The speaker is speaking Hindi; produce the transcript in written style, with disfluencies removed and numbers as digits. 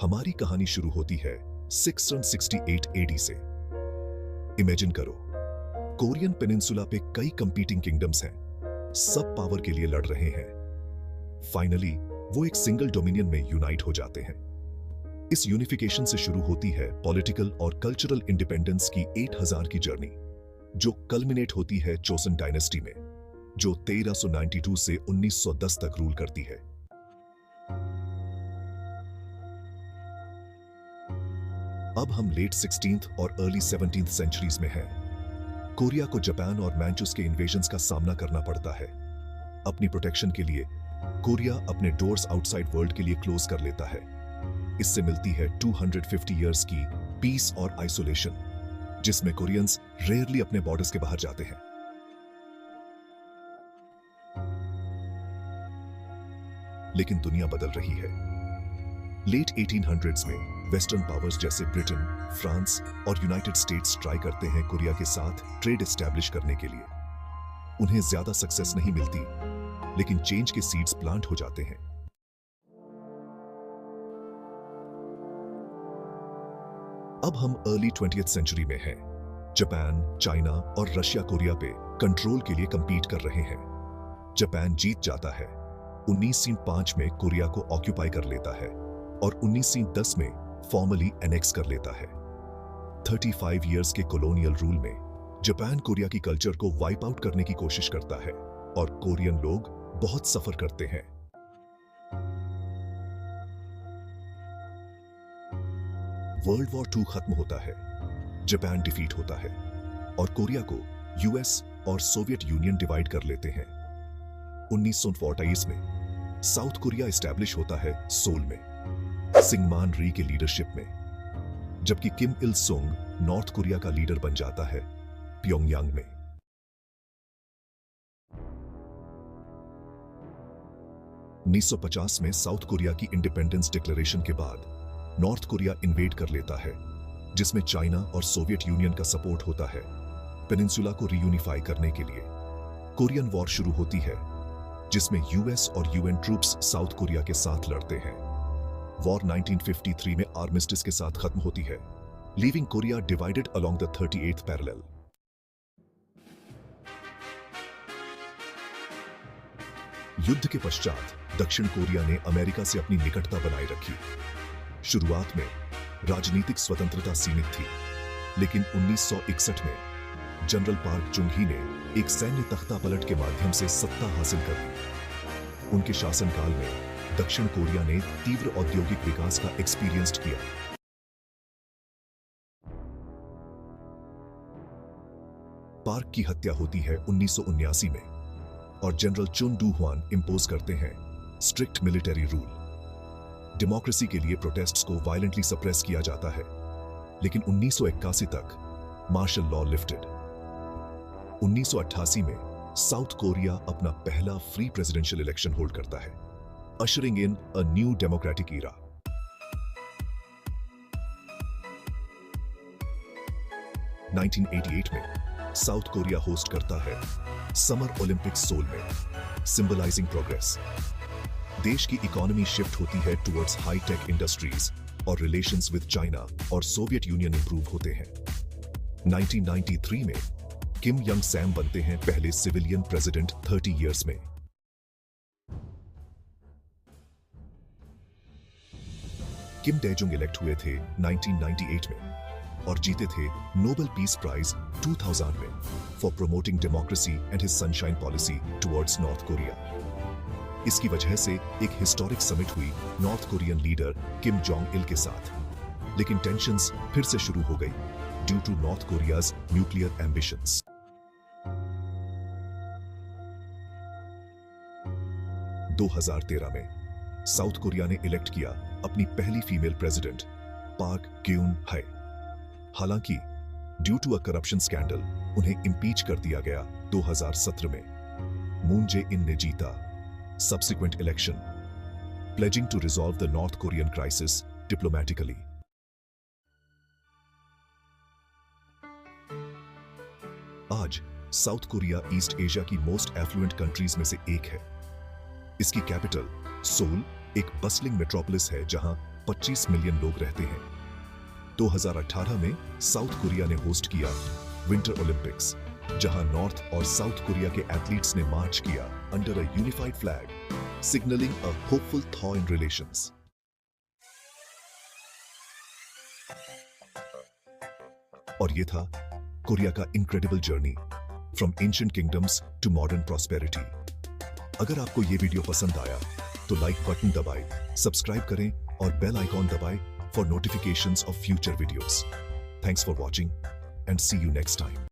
हमारी कहानी शुरू होती है 668 एडी से। इमेजिन करो, कोरियन पेनिनसुला पे कई कंपीटिंग किंगडम्स हैं, सब पावर के लिए लड़ रहे हैं। फाइनली वो एक सिंगल डोमिनियन में यूनाइट हो जाते हैं। इस यूनिफिकेशन से शुरू होती है पॉलिटिकल और कल्चरल इंडिपेंडेंस की 8000 की जर्नी, जो कल्मिनेट होती है चोसन डायनेस्टी में, जो 1392 से 1910 तक रूल करती है। अब हम लेट 16th और अर्ली 17th सेंचुरीज में हैं। कोरिया को जापान और मैंचूस के इन्वेजन्स का सामना करना पड़ता है। अपनी प्रोटेक्शन के लिए कोरिया अपने डोर्स आउटसाइड वर्ल्ड के लिए क्लोज कर लेता है। इससे मिलती है 250 इयर्स की पीस और आइसोलेशन, जिसमें कोरियंस रेयरली अपने बॉर्डर्स के बाहर जाते हैं। लेकिन दुनिया बदल रही है। लेट 1800s में वेस्टर्न पावर्स जैसे ब्रिटेन, फ्रांस और यूनाइटेड स्टेट्स ट्राई करते हैं कोरिया के साथ ट्रेड एस्टैब्लिश करने के लिए। उन्हें ज्यादा सक्सेस नहीं मिलती, लेकिन चेंज के सीड्स प्लांट हो जाते हैं। अब हम अर्ली 20th सेंचुरी में हैं। जापान, चाइना और रशिया कोरिया पे कंट्रोल के लिए कंपीट कर रहे हैं। जापान जीत जाता है, 1905 में कोरिया को ऑक्यूपाई कर लेता है और 1910 में फॉर्मली एनेक्स कर लेता है। 35 इयर्स के कॉलोनियल रूल में जापान कोरिया की कल्चर को वाइप आउट करने की कोशिश करता है और कोरियन लोग बहुत सफर करते हैं। वर्ल्ड वॉर 2 खत्म होता है, जापान डिफीट होता है और कोरिया को यूएस और सोवियत यूनियन डिवाइड कर लेते हैं। 1948 में साउथ कोरिया एस्टैब्लिश होता है सोल में, सिंगमान री के लीडरशिप में, जबकि किम इल सुंग नॉर्थ कोरिया का लीडर बन जाता है प्योंगयांग में। उन्नीस 1950 में साउथ कोरिया की इंडिपेंडेंस डिक्लेरेशन के बाद नॉर्थ कोरिया इन्वेड कर लेता है, जिसमें चाइना और सोवियत यूनियन का सपोर्ट होता है पेनिनसुला को रीयूनिफाई करने के लिए। कोरियन वॉर शुरू होती है, जिसमें यूएस और यूएन ट्रूप्स साउथ कोरिया के साथ लड़ते हैं। वॉर 1953 में आर्मिस्टिस के साथ खत्म होती है, leaving Korea divided along the 38th parallel. युद्ध के पश्चात दक्षिण कोरिया ने अमेरिका से अपनी निकटता बनाए रखी। शुरुआत में राजनीतिक स्वतंत्रता सीमित थी, लेकिन 1961 में जनरल पार्क चुंग-ही ने एक सैन्य तख्ता पलट के माध्यम से सत्ता हासिल कर ली। उनके शासनकाल में दक्षिण कोरिया ने तीव्र औद्योगिक विकास का एक्सपीरियंस किया। पार्क की हत्या होती है 1979 में और जनरल चुन डू हुआन इंपोज करते हैं स्ट्रिक्ट मिलिटरी रूल। डेमोक्रेसी के लिए प्रोटेस्ट्स को वायलेंटली सप्रेस किया जाता है, लेकिन 1981 तक मार्शल लॉ लिफ्टेड। 1988 में साउथ कोरिया अपना पहला फ्री प्रेसिडेंशियल इलेक्शन होल्ड करता है, ushering in a new democratic era. 1988 में साउथ कोरिया होस्ट करता है समर ओलंपिक्स सोल में, सिंबलाइजिंग प्रोग्रेस। देश की इकोनॉमी शिफ्ट होती है टुवर्ड्स हाई टेक इंडस्ट्रीज और रिलेशंस विद चाइना और सोवियत यूनियन इंप्रूव होते हैं। 1993 में किम यंग सैम बनते हैं पहले सिविलियन प्रेसिडेंट 30 इयर्स में। किम डेजुंग इलेक्ट हुए थे 1998 में और जीते थे नोबेल पीस प्राइज 2000 में for promoting democracy and his sunshine policy towards North Korea. इसकी वजह से एक हिस्टोरिक समिट हुई North Korean leader Kim Jong Il के साथ, लेकिन टेंशंस फिर से शुरू हो गई due to North Korea's nuclear ambitions. 2013 में साउथ कोरिया ने इलेक्ट किया अपनी पहली female president Park Geun Hye. हालांकि due to a corruption scandal उन्हें इंपीच कर दिया गया 2017 में। मून जे इन ने जीता subsequent election, pledging to resolve the North Korean crisis diplomatically. आज साउथ कोरिया ईस्ट एशिया की मोस्ट एफ्लुएंट कंट्रीज में से एक है। इसकी कैपिटल सोल एक बस्लिंग मेट्रोपोलिस है जहां 25 मिलियन लोग रहते हैं। 2018 में साउथ कोरिया ने होस्ट किया विंटर ओलंपिक्स, जहां नॉर्थ और साउथ कोरिया के एथलीट्स ने मार्च किया under a unified flag, signalling a hopeful thaw in relations. और ये था कोरिया का incredible journey from ancient kingdoms to modern prosperity. अगर आपको ये वीडियो पसंद आया तो लाइक बटन दबाएं, सब्सक्राइब करें और बेल आइकॉन दबाएं for notifications of future videos. Thanks for watching and see you next time.